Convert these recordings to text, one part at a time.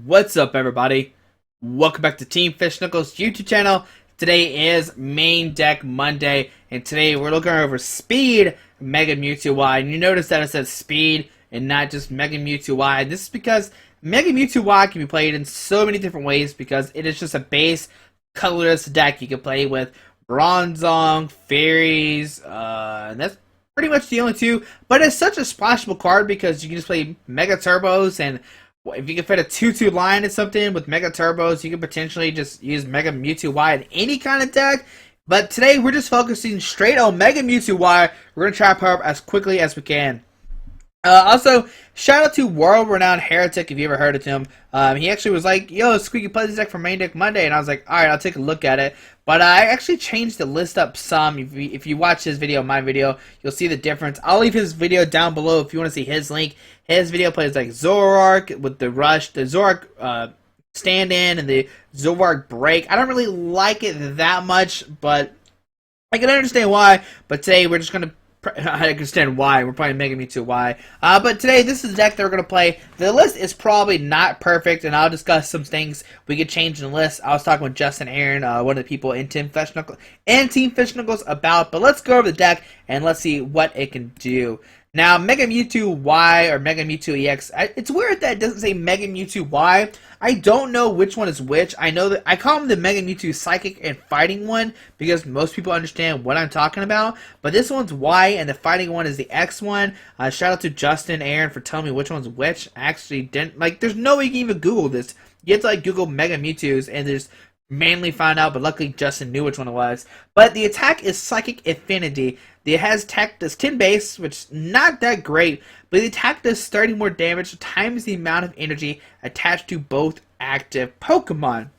What's up, everybody? Welcome back to Team Fish Knuckles YouTube channel. Today is Main Deck Monday, and today we're looking over Speed Mega Mewtwo Y. And you notice that it says Speed and not just Mega Mewtwo Y. This is because Mega Mewtwo Y can be played in so many different ways because it is just a base colorless deck. You can play with Bronzong, Fairies, and that's pretty much the only two. But it's such a splashable card because you can just play Mega Turbos, and if you can fit a 2-2 line or something with Mega Turbos, you can potentially just use Mega Mewtwo Y in any kind of deck. But today, we're just focusing straight on Mega Mewtwo Y. We're going to try to power up as quickly as we can. Also, shout out to World Renowned Heretic, if you ever heard of him. He actually was like, yo, Squeaky, play this deck for Main Deck Monday. And I was like, alright, I'll take a look at it. But I actually changed the list up some. If you watch his video, my video, you'll see the difference. I'll leave his video down below if you want to see his link. His video plays like Zoroark with the Rush, the Zoroark stand-in, and the Zoroark break. I don't really like it that much, but I can understand why. But today, we're just going to I understand why. We're playing Mega Mewtwo Y. But today, this is the deck that we're going to play. The list is probably not perfect, and I'll discuss some things we could change in the list. I was talking with Justin Aaron, one of the people in Team Fish Knuckles about. But let's go over the deck, and let's see what it can do. Now, Mega Mewtwo Y or Mega Mewtwo EX, it's weird that it doesn't say Mega Mewtwo Y. I don't know which one is which. I know that I call them the Mega Mewtwo Psychic and Fighting one because most people understand what I'm talking about. But this one's Y and the Fighting one is the X one. Shout out to Justin Aaron for telling me which one's which. I actually didn't, there's no way you can even Google this. You have to, Google Mega Mewtwo's and there's mainly find out, but luckily Justin knew which one it was. But the attack is Psychic Affinity. It has attack does 10 base, which is not that great, but the attack does 30 more damage times the amount of energy attached to both active Pokemon.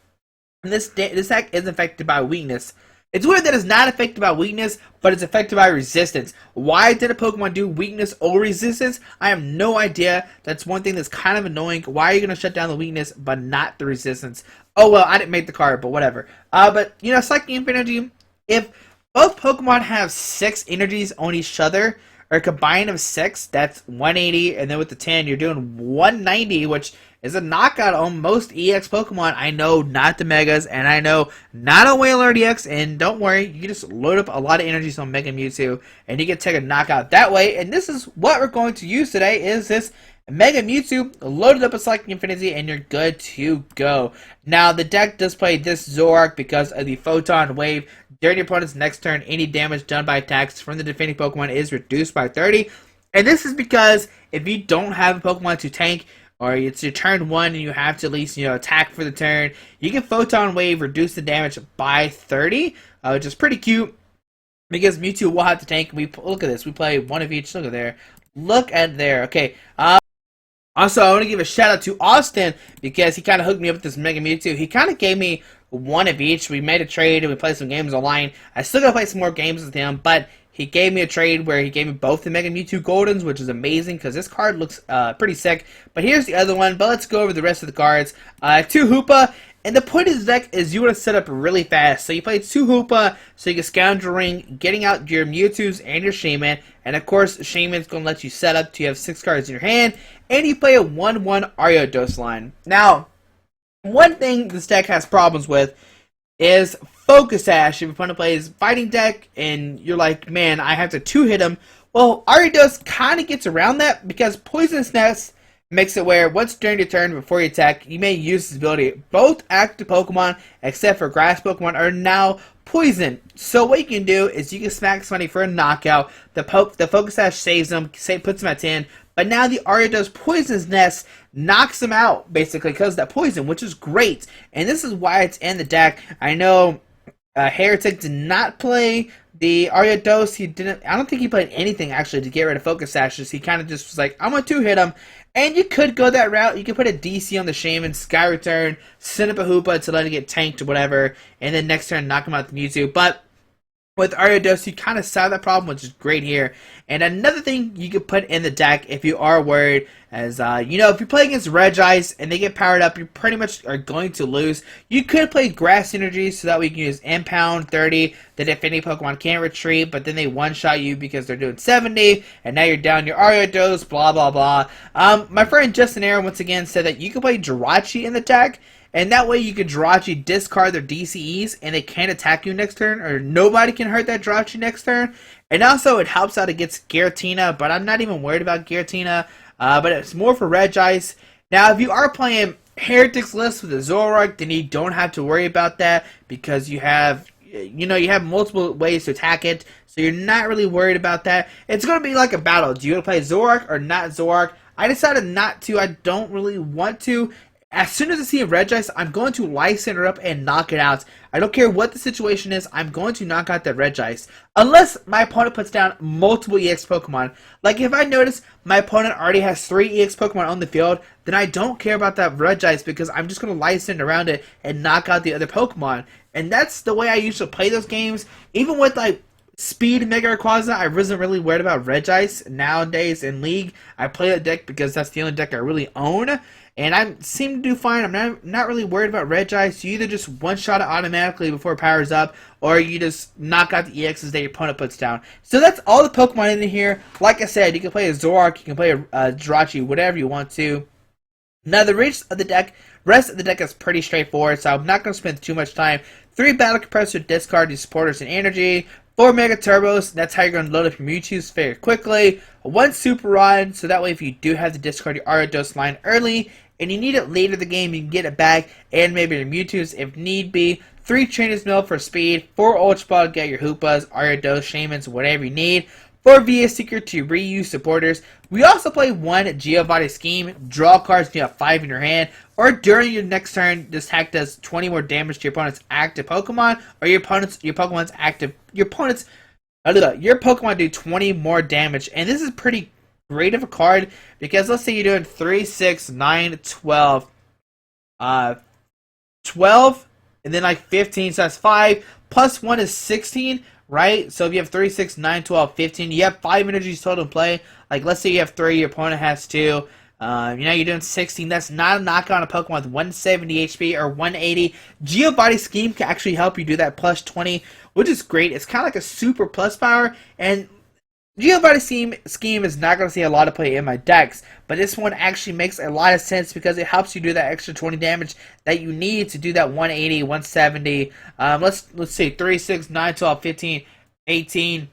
And this attack is affected by weakness. It's weird that it's not affected by weakness, but it's affected by resistance. Why did a Pokemon do weakness or resistance? I have no idea. That's one thing that's kind of annoying. Why are you going to shut down the weakness, but not the resistance? Oh, well, I didn't make the card, but whatever. But, Psychic Infinity, if both Pokemon have 6 energies on each other, or combined of 6, that's 180, and then with the 10, you're doing 190, which is a knockout on most EX Pokemon. I know, not the Megas, and I know, not on Wailord EX, and don't worry, you can just load up a lot of energies on Mega Mewtwo, and you can take a knockout that way, and this is what we're going to use today, is this Mega Mewtwo, loaded up a Psychic Infinity, and you're good to go. Now, the deck does play this Zoroark because of the Photon Wave. During your opponent's next turn, any damage done by attacks from the defending Pokemon is reduced by 30. And this is because if you don't have a Pokemon to tank, or it's your turn 1 and you have to at least, attack for the turn, you can Photon Wave, reduce the damage by 30, which is pretty cute. Because Mewtwo will have to tank. Look at this. We play one of each. Look at there. Look at there. Okay. Also, I want to give a shout out to Austin because he kind of hooked me up with this Mega Mewtwo. He kind of gave me one of each. We made a trade and we played some games online. I still gotta play some more games with him, but he gave me a trade where he gave me both the Mega Mewtwo Goldens, which is amazing because this card looks pretty sick. But here's the other one. But let's go over the rest of the cards. 2 Hoopa. And the point of this deck is you want to set up really fast. So you play 2 Hoopa, so you can Scoundrel Ring, getting out your Mewtwo's and your Shaman. And of course, Shaman's going to let you set up to have 6 cards in your hand. And you play a 1-1 Ariados line. Now, one thing this deck has problems with is Focus Sash. If your opponent plays Fighting deck and you're like, man, I have to 2-hit him. Well, Ariados kind of gets around that because Poisonous Nest makes it where once during your turn before you attack, you may use this ability. Both active Pokemon, except for Grass Pokemon, are now poisoned. So what you can do is you can smack somebody for a knockout. The Focus Sash saves them, puts them at 10. But now the Ariados Poisonous Nest knocks them out, basically, because of that poison, which is great. And this is why it's in the deck. I know Heretic did not play the Ariados. I don't think he played anything, actually, to get rid of Focus Sashes. He kind of just was like, I'm going to 2-hit him. And you could go that route. You could put a DC on the Shaman, Sky Return, send up a Hoopa to let it get tanked or whatever, and then next turn knock him out the Mewtwo. But with Ariados, you kind of solve that problem, which is great here. And another thing you could put in the deck if you are worried As you know, if you play against Regice and they get powered up, you pretty much are going to lose. You could play Grass Energy so that we can use Impound 30, that if any Pokemon can't retreat, but then they one-shot you because they're doing 70, and now you're down your Ariados, blah blah blah. My friend Justin Aaron once again said that you can play Jirachi in the deck, and that way you can Jirachi discard their DCEs and they can't attack you next turn, or nobody can hurt that Jirachi next turn. And also it helps out against Giratina, but I'm not even worried about Giratina. But it's more for Regice. Now if you are playing Heretics list with a Zoroark, then you don't have to worry about that because you have multiple ways to attack it, so you're not really worried about that. It's going to be like a battle. Do you want to play Zoroark or not Zoroark? I decided not to. I don't really want to. As soon as I see a Regice, I'm going to Life Center up and knock it out. I don't care what the situation is, I'm going to knock out that Regice. Unless my opponent puts down multiple EX Pokemon. Like if I notice my opponent already has 3 EX Pokemon on the field, then I don't care about that Regice because I'm just going to Life Center around it and knock out the other Pokemon. And that's the way I usually play those games. Even with like Speed Mega Rayquaza, I wasn't really worried about Regice. Nowadays in League, I play that deck because that's the only deck I really own. And I seem to do fine. I'm not really worried about Regice. You either just one-shot it automatically before it powers up, or you just knock out the EXs that your opponent puts down. So that's all the Pokemon in here. Like I said, you can play a Zoroark, you can play a Jirachi, whatever you want to. Now the rest of the deck is pretty straightforward, so I'm not going to spend too much time. 3 Battle Compressor, discard your supporters and energy. 4 Mega Turbos, that's how you're going to load up your Mewtwo's very quickly. 1 Super Rod, so that way if you do have to discard your Ariados line early, and you need it later in the game, you can get it back, and maybe your Mewtwo's if need be. 3 Trainer's Mill for speed, 4 Ultra Ball to get your Hoopas, Ariados, Shamans, whatever you need. 4 VS Seeker to reuse supporters. We also play 1 Giovanni Scheme, draw cards when you have 5 in your hand, or during your next turn, this hack does 20 more damage to your opponent's active Pokemon, or your Pokemon do 20 more damage, and this is pretty great of a card because let's say you're doing 3, 6, 9, 12, 12, and then like 15, so that's 5, plus 1 is 16, right? So if you have 3, 6, 9, 12, 15, you have 5 energies total in play. Like let's say you have 3, your opponent has 2, you're doing 16. That's not a knockout on a Pokemon with 170 HP or 180. Giovanni Scheme can actually help you do that plus 20, which is great. It's kind of like a super plus power, and Giovanni Scheme is not going to see a lot of play in my decks, but this one actually makes a lot of sense because it helps you do that extra 20 damage that you need to do that 180, 170. Let's see, 3, 6, 9, 12, 15, 18,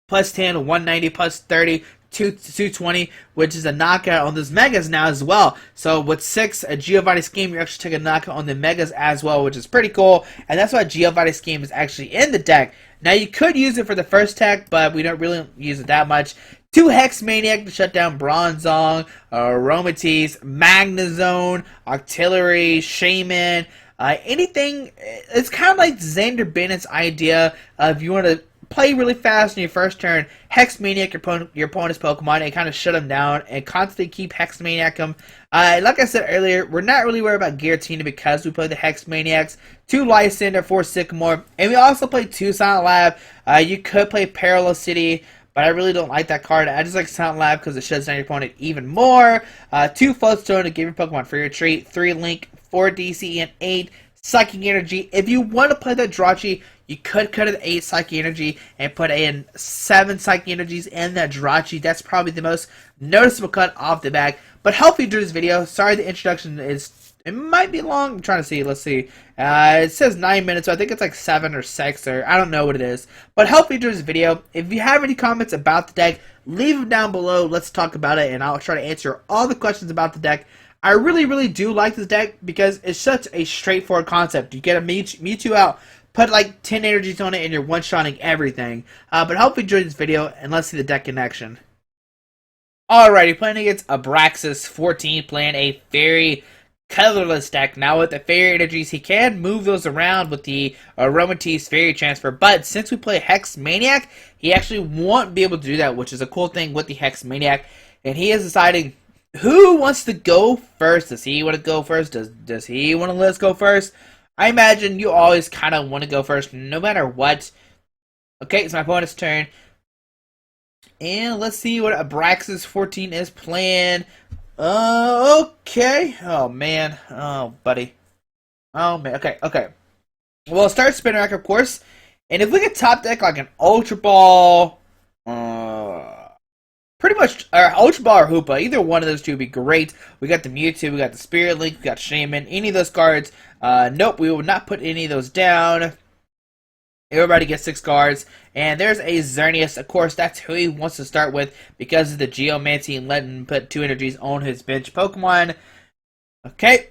plus 10, 190, plus 30, 220, which is a knockout on those Megas now as well. So with 6, a Giovanni Scheme, you actually take a knockout on the Megas as well, which is pretty cool, and that's why Giovanni Scheme is actually in the deck. Now you could use it for the first tech, but we don't really use it that much. 2 Hex Maniac to shut down Bronzong, Aromatisse, Magnezone, Octillery, Shaman, anything. It's kind of like Xander Bennett's idea of you want to play really fast in your first turn, Hex Maniac your opponent's Pokemon, and kind of shut them down, and constantly keep Hex Maniac them. Like I said earlier, we're not really worried about Giratina because we play the Hex Maniacs, 2 Lysander, 4 Sycamore, and we also play 2 Silent Lab. You could play Parallel City, but I really don't like that card. I just like Silent Lab because it shuts down your opponent even more. 2 Floatstone to give your Pokemon free retreat, 3 Link, 4 DC, and 8 Psychic Energy. If you want to play that Jirachi, you could cut it 8 Psychic Energy and put in 7 Psychic Energies in that Jirachi. That's probably the most noticeable cut off the back. But hopefully during this video, sorry the introduction it might be long. I'm trying to see, let's see. It says 9 minutes, so I think it's like 7 or 6, or I don't know what it is. But hopefully during this video, if you have any comments about the deck, leave them down below. Let's talk about it, and I'll try to answer all the questions about the deck. I really do like this deck because it's such a straightforward concept. You get a Mewtwo out, put like 10 energies on it, and you're one-shotting everything. But hopefully you enjoyed this video, and let's see the deck in action. Alrighty, playing against Abraxas 14, playing a Fairy colorless deck. Now with the Fairy energies, he can move those around with the Aromatisse Fairy Transfer, but since we play Hex Maniac, he actually won't be able to do that, which is a cool thing with the Hex Maniac, and he is deciding who wants to go first. Does he want to go first? Does he want to let us go first? I imagine you always kind of want to go first, no matter what. Okay, it's my opponent's turn. And let's see what Abraxas 14 is playing. Okay. Oh, man. Oh, buddy. Oh, man. Okay, okay. Well, start spin rack, of course. And if we get top deck like an Ultra Ball, pretty much, or Ultra Ball or Hoopa, either one of those two would be great. We got the Mewtwo, we got the Spirit Link, we got Shaman, any of those cards. Nope, we will not put any of those down. Everybody gets 6 cards. And there's a Xerneas. Of course, that's who he wants to start with because of the Geomancy and letting him put 2 energies on his bench Pokemon. Okay.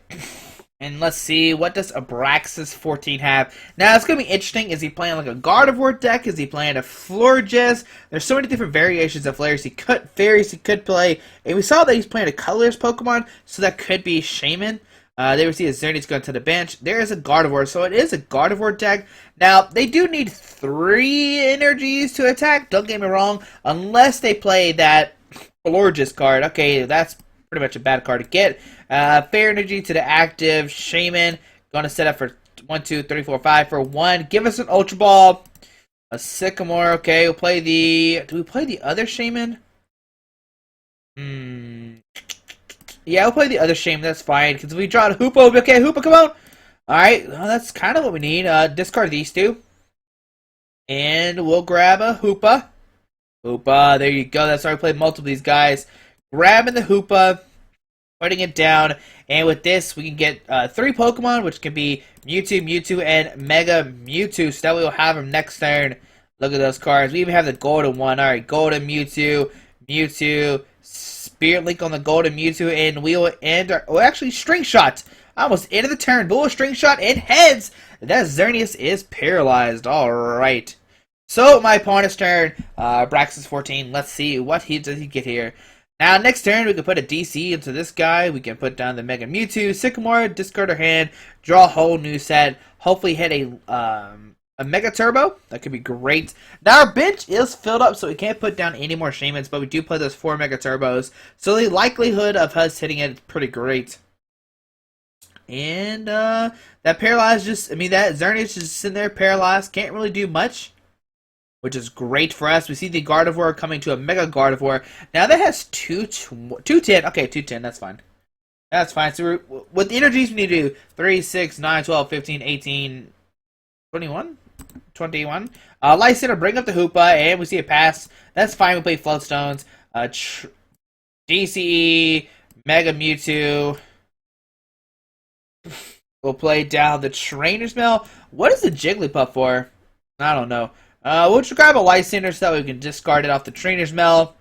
And let's see, what does Abraxas 14 have? Now, it's going to be interesting. Is he playing like a Gardevoir deck? Is he playing a Florges? There's so many different variations of fairies he could play. And we saw that he's playing a colorless Pokemon, so that could be Shaman. There we see a Xerneas going to the bench. There is a Gardevoir, so it is a Gardevoir deck. Now, they do need 3 energies to attack, don't get me wrong, unless they play that Florges card. Okay, that's pretty much a bad card to get. Fair energy to the active Shaman. Going to set up for 1, 2, 3, 4, 5 for 1. Give us an Ultra Ball. A Sycamore. Okay, we'll play the... Do we play the other Shaman? Yeah, we'll play the other Shaman. That's fine. Because if we draw a Hoopa, okay, Hoopa, come on. Alright, well, that's kind of what we need. Discard these 2. And we'll grab a Hoopa. Hoopa, there you go. That's why we played multiple of these guys. Grabbing the Hoopa. Putting it down, and with this, we can get 3 Pokemon, which can be Mewtwo, Mewtwo, and Mega Mewtwo, so that way we'll have them next turn. Look at those cards. We even have the Golden one. Alright, Golden Mewtwo, Mewtwo, Spirit Link on the Golden Mewtwo, and we will end our... Oh, actually, String Shot! Almost end of the turn. Bull String Shot and heads! That Xerneas is paralyzed. Alright. So, my opponent's turn, Abraxas 14. Let's see, what does he get here? Now, next turn, we can put a DC into this guy. We can put down the Mega Mewtwo, Sycamore, discard our hand, draw a whole new set. Hopefully hit a Mega Turbo. That could be great. Now, our bench is filled up, so we can't put down any more Shamans, but we do play those 4 Mega Turbos. So the likelihood of us hitting it is pretty great. And that Paralyzed that Xerneas just sitting there paralyzed. Can't really do much, which is great for us. We see the Gardevoir coming to a Mega Gardevoir. Now that has 210. Okay, 210, that's fine. That's fine. So with the energies, we need to do 3, 6, 9, 12, 15, 18, 21? 21. Lysander, bring up the Hoopa, and we see a pass. That's fine. We play Floatstones. DCE, Mega Mewtwo. We'll play down the Trainer's Mail. What is the Jigglypuff for? I don't know. We'll just grab a Lysander so that we can discard it off the Trainer's Mail.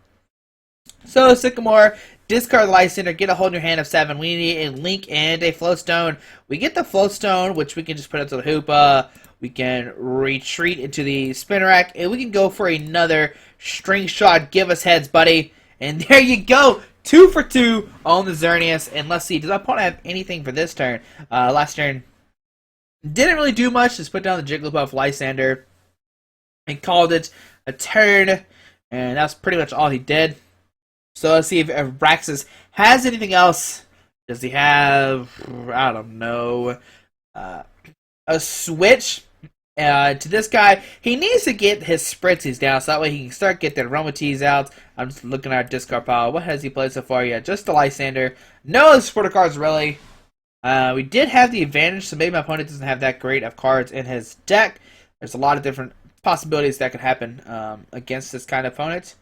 So, Sycamore, discard the Lysander, get a whole new hand of 7. We need a Link and a Floatstone. We get the Floatstone, which we can just put into the Hoopa. We can retreat into the Spin Rack, and we can go for another String Shot. Give us heads, buddy. And there you go. 2 for 2 on the Xerneas. And let's see, does my opponent have anything for this turn? Last turn didn't really do much. Just put down the Jigglypuff Lysander and called it a turn. And that's pretty much all he did. So let's see if Abraxas has anything else. Does he have, I don't know, a switch to this guy? He needs to get his Spritzies down so that way he can start getting the Aromateas out. I'm just looking at our discard pile. What has he played so far? Yeah, just the Lysander. No supporter cards, really. We did have the advantage, so maybe my opponent doesn't have that great of cards in his deck. There's a lot of different possibilities that could happen against this kind of opponent.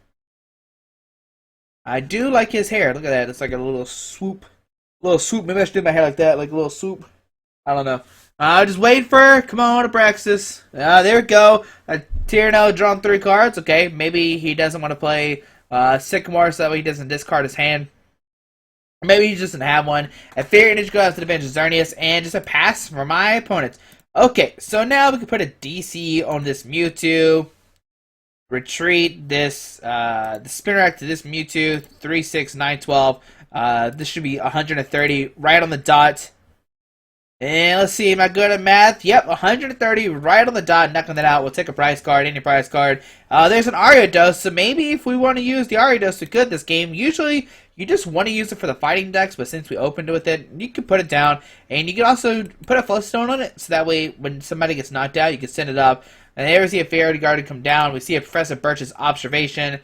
I do like his hair. Look at that. It's like a little swoop. Maybe I should do my hair like that, like a little swoop. I don't know. Just wait for... Come on, Abraxas. There we go. Tyrannel drawn 3 cards. Okay, maybe he doesn't want to play Sycamore so that way he doesn't discard his hand. Or maybe he just doesn't have one. A Fair Energy goes out to the bench of Xerneas, and just a pass for my opponent. Okay, so now we can put a DC on this Mewtwo. Retreat this the Spin Rack to this Mewtwo. 3, 6, 9, 12. This should be 130 right on the dot. And let's see, am I good at math? Yep, 130 right on the dot, knocking that out. We'll take a prize card, any prize card. There's an Ariados, so maybe if we want to use the Ariados, we could this game. Usually, you just want to use it for the fighting decks, but since we opened with it, you can put it down. And you can also put a Floatstone on it, so that way, when somebody gets knocked out, you can send it up. And there we see a Fairy Guard come down. We see a Professor Birch's Observation.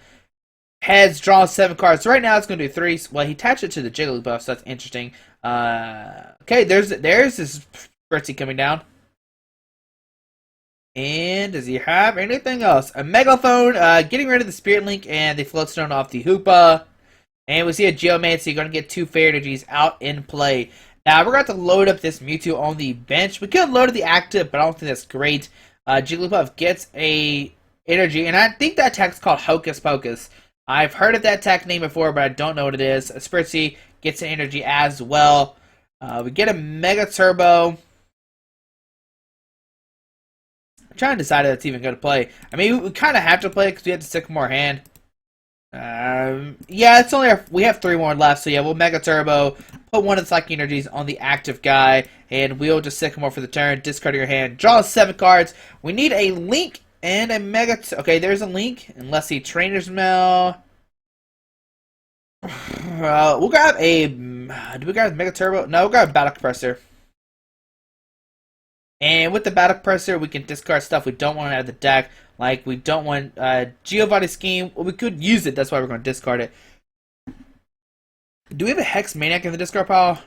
Heads, draw 7 cards. So right now it's going to do 3. Well, he attached it to the Jigglypuff, so that's interesting. Okay, there's this Fritzy coming down. And does he have anything else? A Megaphone, getting rid of the Spirit Link and the Floatstone off the Hoopa. And we see a Geoman, so you're going to get 2 Fairy Energies out in play. Now, we're going to have to load up this Mewtwo on the bench. We could load the active, but I don't think that's great. Jigglypuff gets a energy, and I think that attack's called Hocus Pocus. I've heard of that attack name before, but I don't know what it is. Spritzy gets an energy as well. We get a Mega Turbo. I'm trying to decide if it's even going to play. I mean, we kind of have to play it because we have the Sycamore hand. Yeah, it's only we have 3 more left, so yeah, we'll Mega Turbo, put 1 of the Psychic Energies on the active guy, and we'll just Sycamore for the turn, discard your hand, draw 7 cards. We need a Link and a Mega... Okay, there's a Link, unless he Trainer's Mail. We'll grab a... Do we grab Mega Turbo? No, we'll grab a Battle Compressor. And with the Battle Compressor, we can discard stuff we don't want out of the deck. Like, we don't want Giovanni Scheme. Well, we could use it. That's why we're going to discard it. Do we have a Hex Maniac in the discard pile?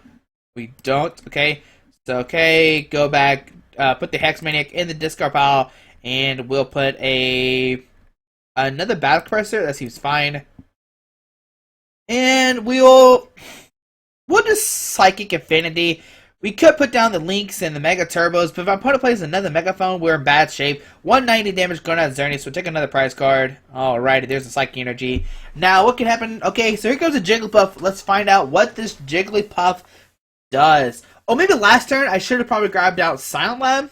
We don't. Okay. So, okay. Go back. Put the Hex Maniac in the discard pile. And we'll put another Battle Compressor. That seems fine. And we'll just Psychic Affinity. We could put down the Links and the Mega Turbos, but if my opponent plays another Megaphone, we're in bad shape. 190 damage going out of Zerny, so we'll take another prize card. Alrighty, there's the Psychic Energy. Now, what can happen? Okay, so here comes a Jigglypuff. Let's find out what this Jigglypuff does. Oh, maybe last turn I should have probably grabbed out Silent Lab.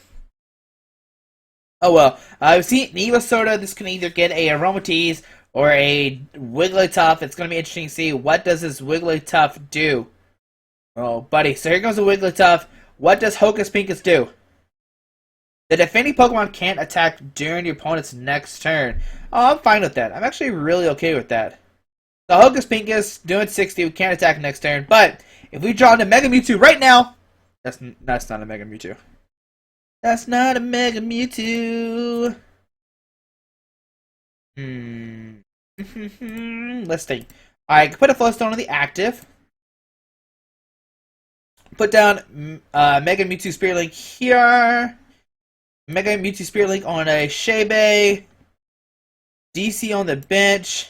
Oh well. I've seen Evo Soda. This can either get a Aromatisse or a Wigglytuff. It's going to be interesting to see what does this Wigglytuff do. Oh, buddy. So here goes the Wigglytuff. What does Hocus Pocus do? The defending Pokemon can't attack during your opponent's next turn. Oh, I'm fine with that. I'm actually really okay with that. The Hocus Pocus doing 60. We can't attack next turn. But if we draw the Mega Mewtwo right now, that's not a Mega Mewtwo. That's not a Mega Mewtwo. Let's think. Alright, put a Flowstone on the active. Put down Mega Mewtwo Spirit Link here. Mega Mewtwo Spirit Link on a Shebe. DC on the bench.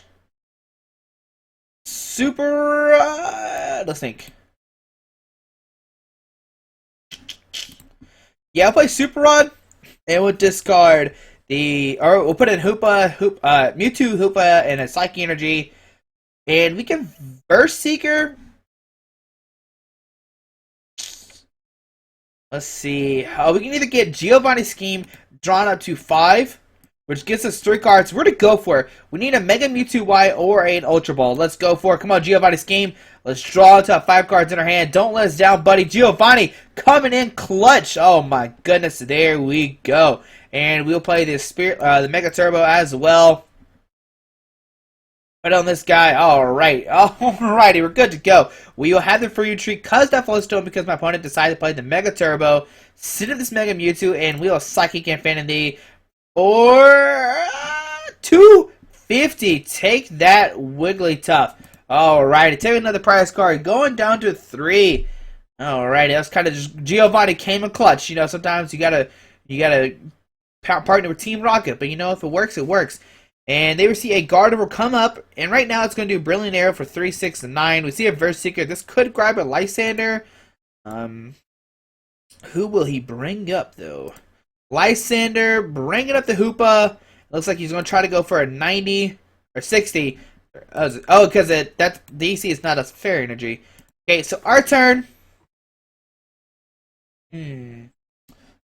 Super... let's think. Yeah, I'll play Super Rod. And we'll discard the... Or we'll put in Mewtwo, Hoopa, and a Psychic Energy. And we can Burst Seeker... Let's see. We can either get Giovanni Scheme drawn up to 5, which gives us 3 cards. We're to go for it. We need a Mega Mewtwo Y or an Ultra Ball. Let's go for it. Come on, Giovanni Scheme. Let's draw to 5 cards in our hand. Don't let us down, buddy. Giovanni coming in clutch. Oh my goodness. There we go. And we'll play the Mega Turbo as well. Put on this guy. Alright. Alrighty, we're good to go. We will have the free retreat because that Flowstone because my opponent decided to play the Mega Turbo. Sit in this Mega Mewtwo and we'll Psychic Infinity for 250. Take that Wigglytuff. Alrighty, take another prize card. Going down to 3. Alrighty, that's kind of just Giovanni came in clutch. You know, sometimes you gotta partner with Team Rocket, but you know, if it works, it works. And they will see a Gardevoir come up, and right now it's going to do Brilliant Arrow for 3, 6, and 9. We see a Verse Seeker. This could grab a Lysander. Who will he bring up, though? Lysander, bringing up the Hoopa. Looks like he's going to try to go for a 90 or 60. Oh, because that DC is not a Fairy Energy. Okay, so our turn. How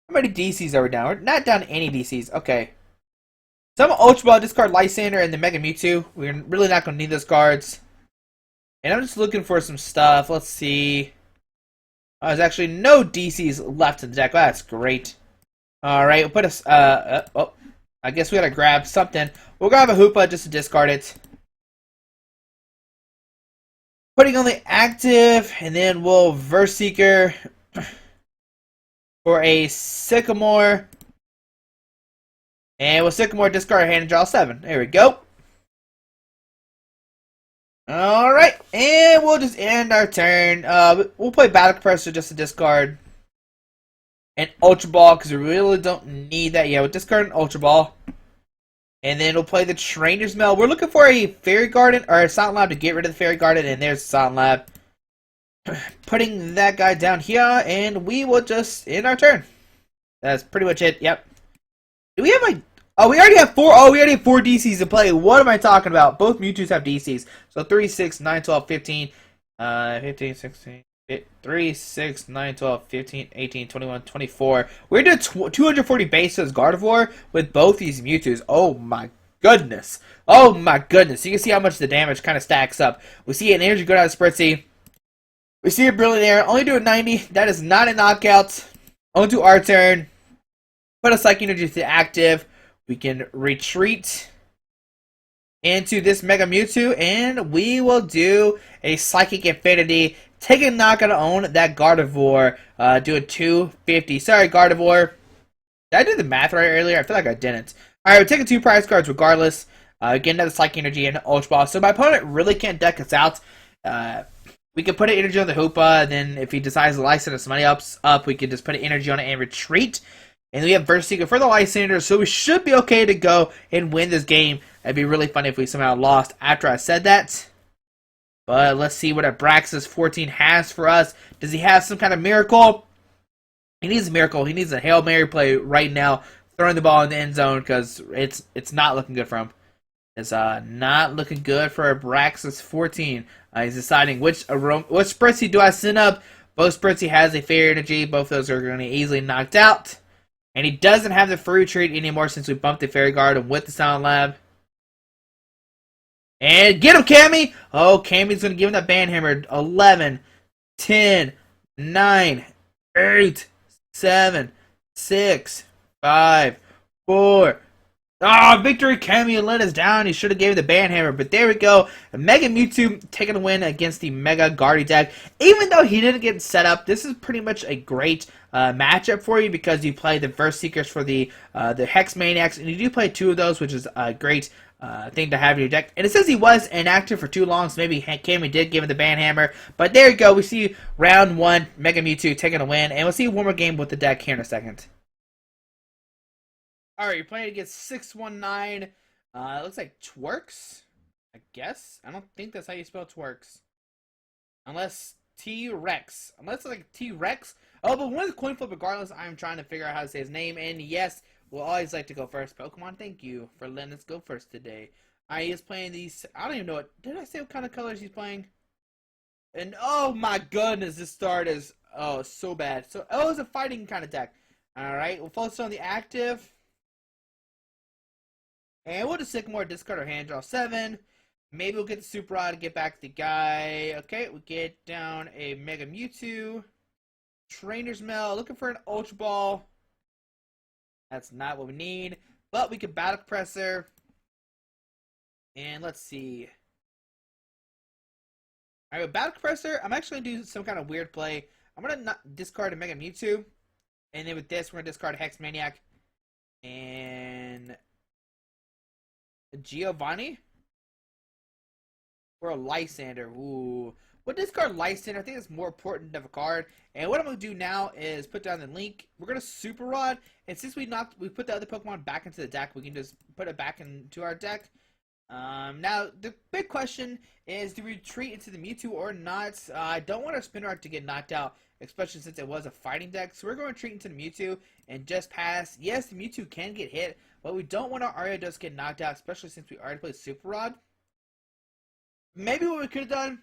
many DCs are we down? We're not down any DCs. Okay. So I'm Ultra Ball, discard Lysander and the Mega Mewtwo. We're really not going to need those cards. And I'm just looking for some stuff. Let's see. Oh, there's actually no DCs left in the deck. That's great. Alright, we'll put a... I guess we gotta grab something. We'll grab a Hoopa just to discard it. Putting on the active, and then we'll Verse Seeker for a Sycamore. And with Sycamore, discard our hand and draw 7. There we go. Alright, and we'll just end our turn. We'll play Battle Compressor just to discard an Ultra Ball because we really don't need that. Yeah, we'll discard an Ultra Ball. And then we'll play the Trainer's Mail. We're looking for a Fairy Garden or a Silent Lab to get rid of the Fairy Garden, and there's the Silent Lab. Putting that guy down here, and we will just end our turn. That's pretty much it. Yep. Do we have like... Oh, we already have four. Oh, we already have four DCs to play. What am I talking about? Both Mewtwo's have DCs. So 3, 6, 9, 12, 15, 15, 16, 3, 6, 9, 12, 15, 18, 21, 24. We're doing 240 bases Gardevoir with both these Mewtwo's. Oh my goodness. Oh my goodness. You can see how much the damage kind of stacks up. We see an energy go down to Spritzy. We see a Brilliant Air. Only doing 90. That is not a knockout. Only do our turn. Put a Psychic Energy to active. We can retreat into this Mega Mewtwo, and we will do a Psychic Infinity. Take a knockout on that Gardevoir. Do a 250. Sorry, Gardevoir. Did I do the math right earlier? I feel like I didn't. Alright, we're taking 2 prize cards regardless. Get another Psychic Energy and Ultra Ball. So my opponent really can't deck us out. We can put an energy on the Hoopa, then if he decides to license money up, we can just put an energy on it and retreat. And we have Verse Seeker for the Lysander, so we should be okay to go and win this game. It'd be really funny if we somehow lost after I said that. But let's see what Abraxas 14 has for us. Does he have some kind of miracle? He needs a miracle. He needs a Hail Mary play right now, throwing the ball in the end zone, because it's not looking good for him. It's not looking good for Abraxas 14. He's deciding which Spritzy do I send up. Both Spritzy has a Fairy Energy. Both those are going to be easily knocked out. And he doesn't have the free retreat anymore since we bumped the Fairy Garden with the Silent Lab. And get him, Cammy! Oh, Cammy's going to give him that Banhammer. 11, 10, 9, 8, 7, 6, 5, 4. Ah, victory! Cammy let us down. He should have gave the Banhammer, but there we go. Mega Mewtwo taking a win against the Mega Guardy deck. Even though he didn't get set up, this is pretty much a great matchup for you because you play the Verse Seekers for the Hex Maniacs, and you do play 2 of those, which is a great thing to have in your deck. And it says he was inactive for too long, so maybe Cammy did give him the Banhammer. But there you go. We see round 1, Mega Mewtwo taking a win, and we'll see one more game with the deck here in a second. Alright, you're playing against 619. It looks like Twerks, I guess. I don't think that's how you spell Twerks. Unless T-Rex. Unless it's like T-Rex. Oh, but one of the coin flip regardless, I'm trying to figure out how to say his name. And yes, we'll always like to go first. Pokemon, thank you for letting us go first today. Alright, he's playing these... I don't even know what... Did I say what kind of colors he's playing? And oh my goodness, this start is... Oh, so bad. So, it's a fighting kind of deck. Alright, we'll focus on the active... And we'll just Sycamore, discard our hand, draw 7. Maybe we'll get the Super Rod to get back the guy. Okay, we get down a Mega Mewtwo. Trainer's Mail, looking for an Ultra Ball. That's not what we need. But we can Battle Compressor. And let's see. Alright, with Battle Compressor, I'm actually going to do some kind of weird play. I'm going to discard a Mega Mewtwo. And then with this, we're going to discard a Hex Maniac. And... Giovanni? Or a Lysander. Ooh. We'll discard Lysander. I think it's more important of a card. And what I'm going to do now is put down the Link. We're going to Super Rod. And since we put the other Pokemon back into the deck, we can just put it back into our deck. Now, the big question is, do we retreat into the Mewtwo or not? I don't want our Spinrack to get knocked out, especially since it was a fighting deck. So we're going to retreat into the Mewtwo and just pass. Yes, the Mewtwo can get hit, but we don't want our Ariados to get knocked out, especially since we already played Super Rod. Maybe what we could have done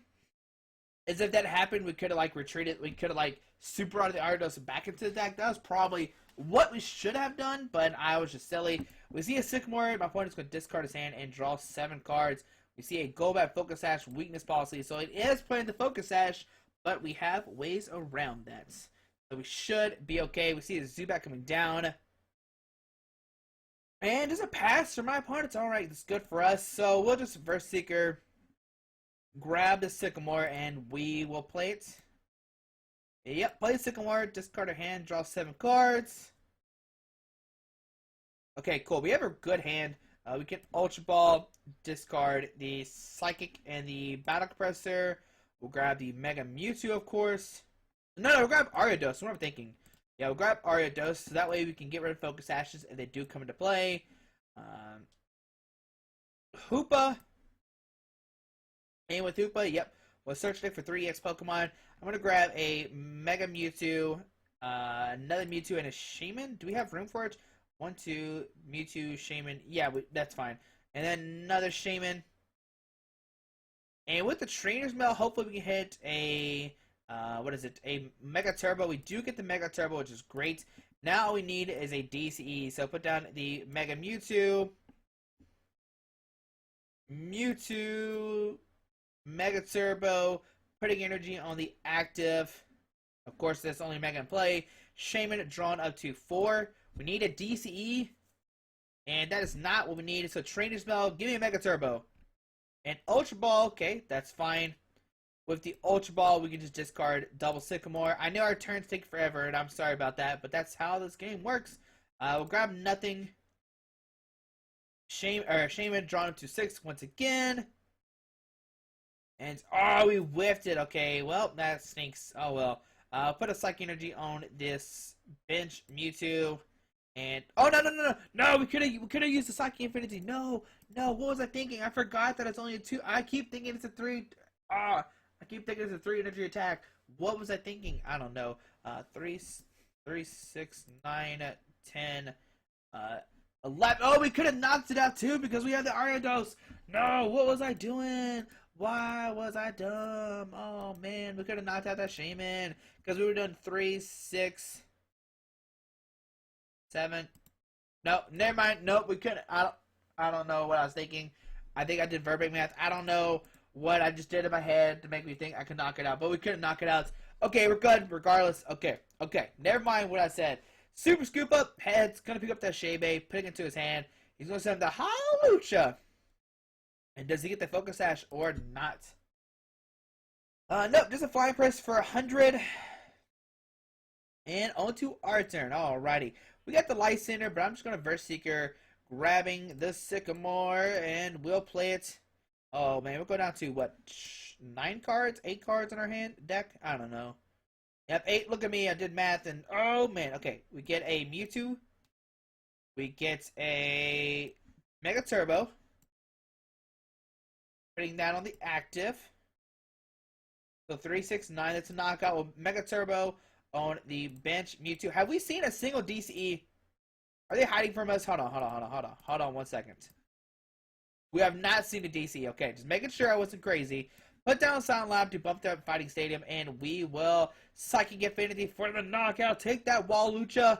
is if that happened, we could have like retreated. We could have like Super Rod the Ariados back into the deck. That was probably what we should have done, but I was just silly. We see a Sycamore. My opponent's going to discard his hand and draw 7 cards. We see a Go Back Focus Sash weakness policy, so it is playing the Focus Sash, but we have ways around that. So we should be okay. We see a Zubat coming down. And there's a pass for my opponent. Alright, it's good for us. So we'll just Verse Seeker, grab the Sycamore, and we will play it. Yep, play the Sycamore, discard our hand, draw 7 cards. Okay, cool. We have a good hand. We can Ultra Ball, discard the Psychic and the Battle Compressor. We'll grab the Mega Mewtwo, of course. No, we'll grab Ariados. What am I thinking? Yeah, we'll grab Ariados, so that way we can get rid of Focus Ashes if they do come into play. Hoopa. And with Hoopa, yep, we'll search it for 3EX Pokemon. I'm going to grab a Mega Mewtwo, another Mewtwo, and a Shaman. Do we have room for it? 1, 2, Mewtwo, Shaman. Yeah, that's fine. And then another Shaman. And with the Trainer's Mail, hopefully we can hit a, a Mega Turbo. We do get the Mega Turbo, which is great. Now all we need is a DCE. So put down the Mega Mewtwo. Mega Turbo, putting energy on the active. Of course, that's only Mega in play. Shaman drawn up to 4. We need a DCE, and that is not what we need. So Trainer's Mail, give me a Mega Turbo. And Ultra Ball, okay, that's fine. With the Ultra Ball, we can just discard Double Sycamore. I know our turns take forever, and I'm sorry about that, but that's how this game works. We'll grab nothing. Shaman drawn up to 6 once again. And, we whiffed it. Okay, well, that stinks. Oh, well. Put a Psychic Energy on this bench Mewtwo. And, no, we could have used the Psychic Infinity. No, what was I thinking? I forgot that it's only a 2. I keep thinking it's a 3. I keep thinking it's a 3 energy attack. What was I thinking? I don't know. 3, 6, 9, 10, 11. Oh, we could have knocked it out too because we had the Ariados. No, what was I doing? Why was I dumb? Oh man, we could have knocked out that Shaman because we were doing 3, 6, 7. No, never mind. Nope, we couldn't. I don't know what I was thinking. I think I did verbatim math. I don't know what I just did in my head to make me think I could knock it out, but we couldn't knock it out. Okay, we're good regardless. Okay. Never mind what I said. Super Scoop Up, heads, gonna pick up that Shaybe, putting it into his hand. He's gonna send the Hallelujah. And does he get the Focus Sash or not? Nope, just a Flying Press for 100. And on to our turn. Alrighty. We got the Light Center, but I'm just gonna Verse Seeker, grabbing the Sycamore, and we'll play it. Oh man, we'll go down to what? 9 cards? 8 cards in our hand deck? I don't know. Yep, 8. Look at me. I did math, and oh man. Okay, we get a Mewtwo. We get a Mega Turbo. Putting that on the active. So 3, 6, 9. That's a knockout with Mega Turbo on the bench Mewtwo. Have we seen a single DCE? Are they hiding from us? Hold on 1 second. We have not seen a DCE. Okay, just making sure I wasn't crazy. Put down Silent Lab to bump up Fighting Stadium, and we will Psychic Infinity for the knockout. Take that, Walucha.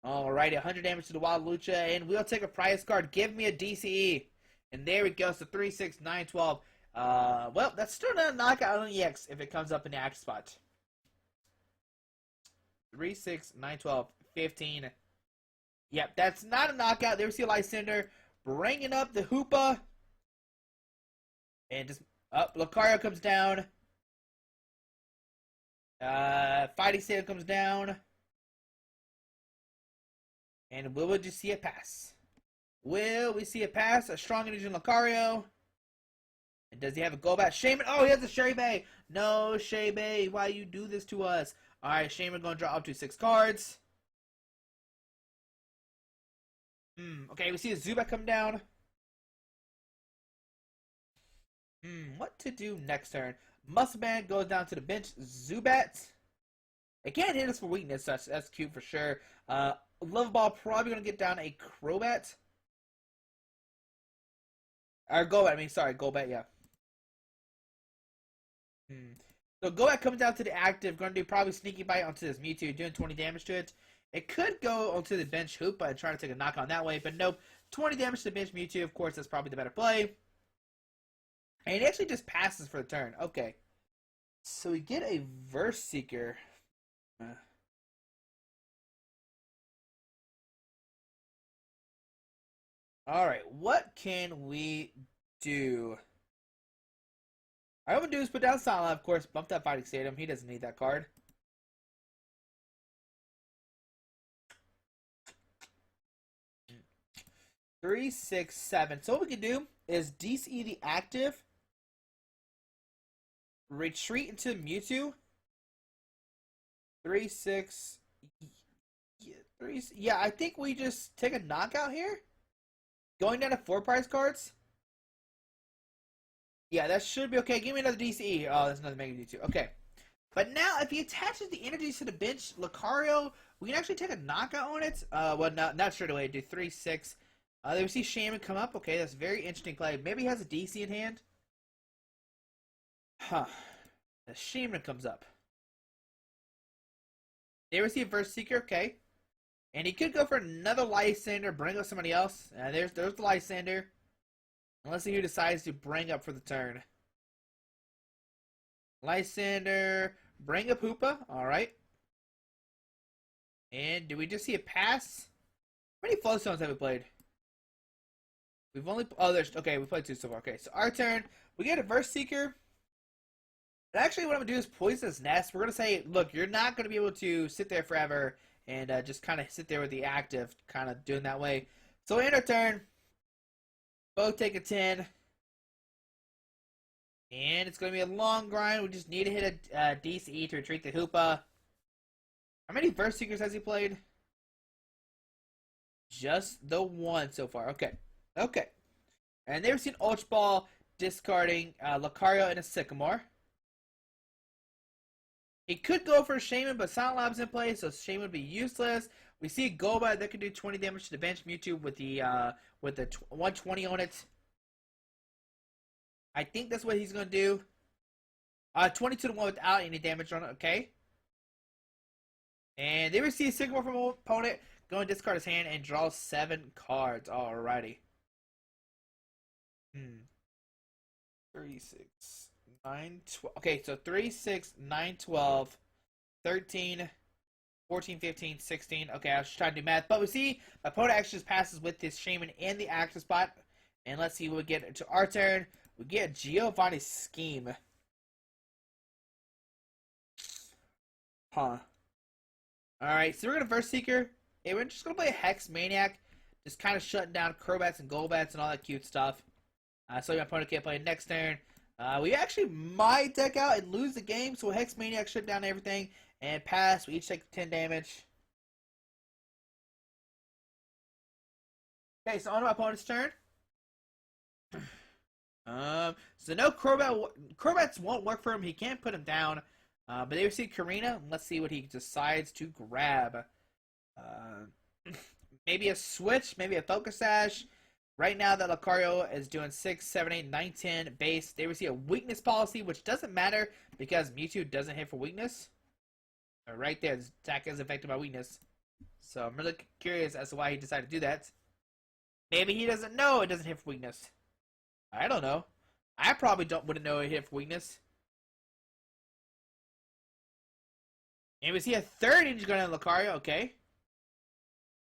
Alrighty, 100 damage to the Walucha, and we'll take a prize card. Give me a DCE. And there we go, so 3, 6, 9, 12. Well, that's still not a knockout on the EX if it comes up in the active spot. 3, 6, 9, 12, 15. Yep, that's not a knockout. There we see a Lysander bringing up the Hoopa. And just up, Lucario comes down. Fighting Stadium comes down. And will we just see a pass? Will we see a pass? A strong energy in Lucario. And does he have a Golbat? Shaman. Oh, he has a Shaybe. No, Shaybe. Why you do this to us? Alright, Shaman going to draw up to 6 cards. Okay, we see a Zubat come down. What to do next turn? Muscle Man goes down to the bench. Zubat. It can't hit us for weakness, so that's cute for sure. Love Ball probably going to get down a Crobat. Or Golbat, Golbat, yeah. So Golbat comes down to the active, going to do probably Sneaky Bite onto this Mewtwo, doing 20 damage to it. It could go onto the bench Hoopa and try to take a knock on that way, but nope. 20 damage to the bench Mewtwo, of course, that's probably the better play. And it actually just passes for the turn. Okay. So we get a Verse Seeker. Alright, what can we do? All I'm going to do is put down Silent, of course, bump that Fighting Stadium. He doesn't need that card. 3, 6, 7. So what we can do is DCE the active, retreat into Mewtwo. 3, 6. Yeah, 3. Yeah, I think we just take a knockout here. Going down to 4 prize cards. Yeah, that should be okay. Give me another DCE. Oh, there's another Mega Mewtwo. Okay. But now, if he attaches the energies to the bench, Lucario, we can actually take a knockout on it. Well, not straight away. Do 3, 6. There we see Shaman come up. Okay, that's a very interesting play. Maybe he has a DC in hand. Huh. The Shaman comes up. There we see a Verse Seeker. Okay. And he could go for another Lysander, bring up somebody else. There's the Lysander. Unless he decides to bring up for the turn. Lysander, bring up Hoopa. Alright. And do we just see a pass? How many Flowstones have we played? We've only... Oh, there's... Okay, we played 2 so far. Okay, so our turn. We get a Verse Seeker. And actually, what I'm going to do is Poisonous Nest. We're going to say, look, you're not going to be able to sit there forever and just kind of sit there with the active, kind of doing that way. So, in our turn, both take a 10. And it's going to be a long grind. We just need to hit a DCE to retreat the Hoopa. How many Verse Seekers has he played? Just the 1 so far. Okay. Okay. And they've seen Ultra Ball discarding Lucario and a Sycamore. He could go for a Shaman, but Silent Lab's in play, so Shaman would be useless. We see a Golbat that can do 20 damage to the bench Mewtwo with the 120 on it. I think that's what he's going to do. 22 to 1 without any damage on it, okay. And they receive a Sycamore from an opponent. Go and discard his hand and draw 7 cards. Alrighty. 3, 6, 9, 12. Okay, so 3, 6, 9, 12, 13, 14, 15, 16. Okay, I was just trying to do math. But we see my opponent actually just passes with his Shaman in the active spot. And let's see what we get to our turn. We get Giovanni's Scheme. Huh. Alright, so we're going to Verse Seeker. Hey, we're just going to play a Hex Maniac. Just kind of shutting down Crobats and Golbats and all that cute stuff. So my opponent can't play next turn. We actually might deck out and lose the game. So Hex Maniac shut down everything and pass. We each take 10 damage. Okay, so on to my opponent's turn. So no Crobats won't work for him. He can't put him down. But they receive Karina. Let's see what he decides to grab. Maybe a Switch, maybe a Focus Sash. Right now that Lucario is doing 6, 7, 8, 9, 10 base. They receive a weakness policy, which doesn't matter because Mewtwo doesn't hit for weakness. Right there, this attack is affected by weakness. So I'm really curious as to why he decided to do that. Maybe he doesn't know it doesn't hit for weakness. I don't know. I probably wouldn't know it hit for weakness. And we see a third inch gun on Lucario, okay.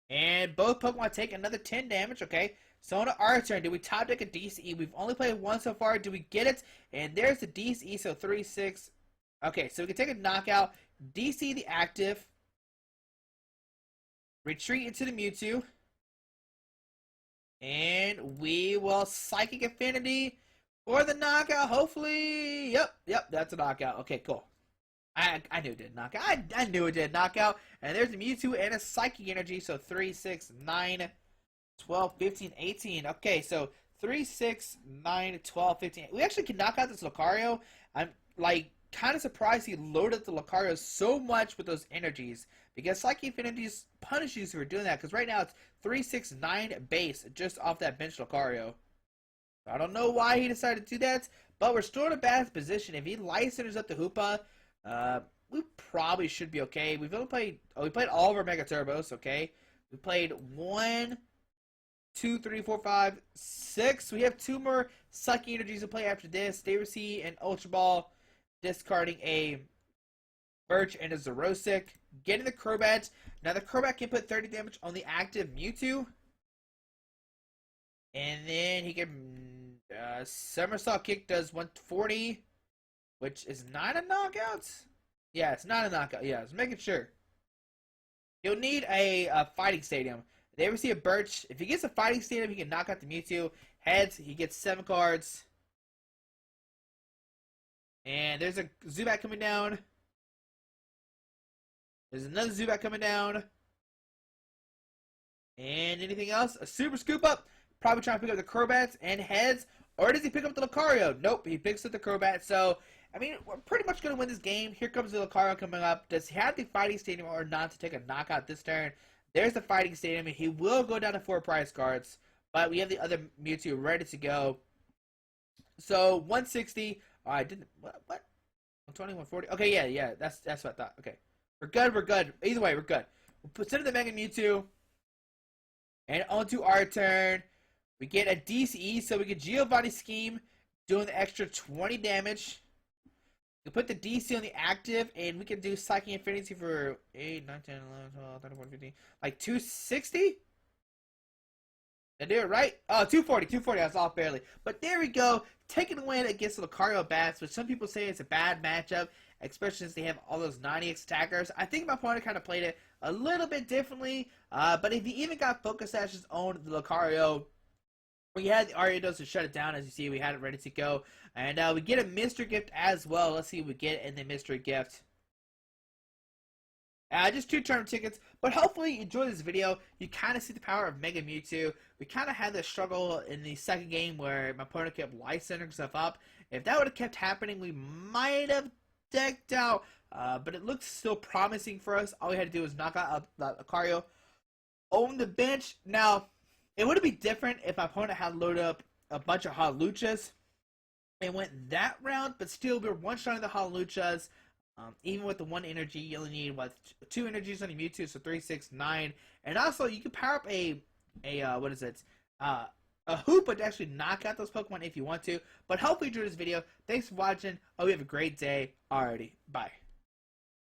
And both Pokemon take another 10 damage, okay. So on our turn, do we top deck a DCE? We've only played 1 so far. Do we get it? And there's the DCE, so 3, 6. Okay, so we can take a knockout, DC the active, retreat into the Mewtwo, and we will Psychic Affinity for the knockout, hopefully. Yep, that's a knockout. Okay, cool. I knew it did knockout. I knew it did knockout. And there's a Mewtwo and a Psychic Energy, so 3, 6, 9, 12, 15, 18. Okay, so 3, 6, 9, 12, 15. We actually can knock out this Lucario. I'm like kind of surprised he loaded the Lucario so much with those energies, because Psychic Affinities punish you for doing that, because right now it's 3, 6, 9 base just off that bench Lucario. I don't know why he decided to do that, but we're still in a bad position. If he licensed up the Hoopa, we probably should be okay. We've only played, we played all of our Mega Turbos, okay? We played 1, 2, 3, 4, 5, 6. We have 2 more Sucky Energies to play after this. They receive an Ultra Ball, discarding a Birch and a Zerosic. Getting the Crobat. Now the Crobat can put 30 damage on the active Mewtwo. And then he can Somersault Kick does 140, which is not a knockout. Yeah, it's not a knockout. Yeah, I was making sure. You'll need a fighting stadium. They ever see a Birch? If he gets a Fighting Stadium, he can knock out the Mewtwo. Heads, he gets 7 cards. And there's a Zubat coming down. There's another Zubat coming down. And anything else? A Super Scoop Up. Probably trying to pick up the Crobats and Heads. Or does he pick up the Lucario? Nope, he picks up the Crobat. So, I mean, we're pretty much going to win this game. Here comes the Lucario coming up. Does he have the Fighting Stadium or not to take a knockout this turn? There's the Fighting Stadium. He will go down to 4 prize cards. But we have the other Mewtwo ready to go. So, 160. Oh, I didn't. What? 120, 140. Okay, yeah. That's what I thought. Okay. We're good. Either way, we're good. We'll send in the Mega Mewtwo. And onto our turn. We get a DCE, so we get Giovanni Scheme, doing the extra 20 damage. We put the DC on the active, and we can do Psychic Infinity for 8, 9, 10, 11, 12, 13, 14, 15. Like 260? Did I do it right? Oh, 240. I was off barely. But there we go. Taking a win against the Lucario Bats, which some people say is a bad matchup, especially since they have all those 90X attackers. I think my opponent kind of played it a little bit differently. But if he even got Focus Ashes on the Lucario, we had the Ariados to shut it down. As you see, we had it ready to go. And we get a mystery gift as well. Let's see what we get in the mystery gift. Just 2 turn tickets, but hopefully you enjoy this video. You kind of see the power of Mega Mewtwo. We kind of had this struggle in the second game where my opponent kept life centering stuff up. If that would have kept happening, we might have decked out, but it looks still promising for us. All we had to do was knock out Lucario on the bench. Now, it would have been different if my opponent had loaded up a bunch of Hawluchas and went that round, but still we're one-shotting the Hawluchas. Even with the 1 energy, you only need, 2 energies on your Mewtwo, so 3, 6, 9. And also, you can power up a Hoopa to actually knock out those Pokemon if you want to. But hopefully you enjoyed this video. Thanks for watching. Hope you have a great day. Alrighty, bye.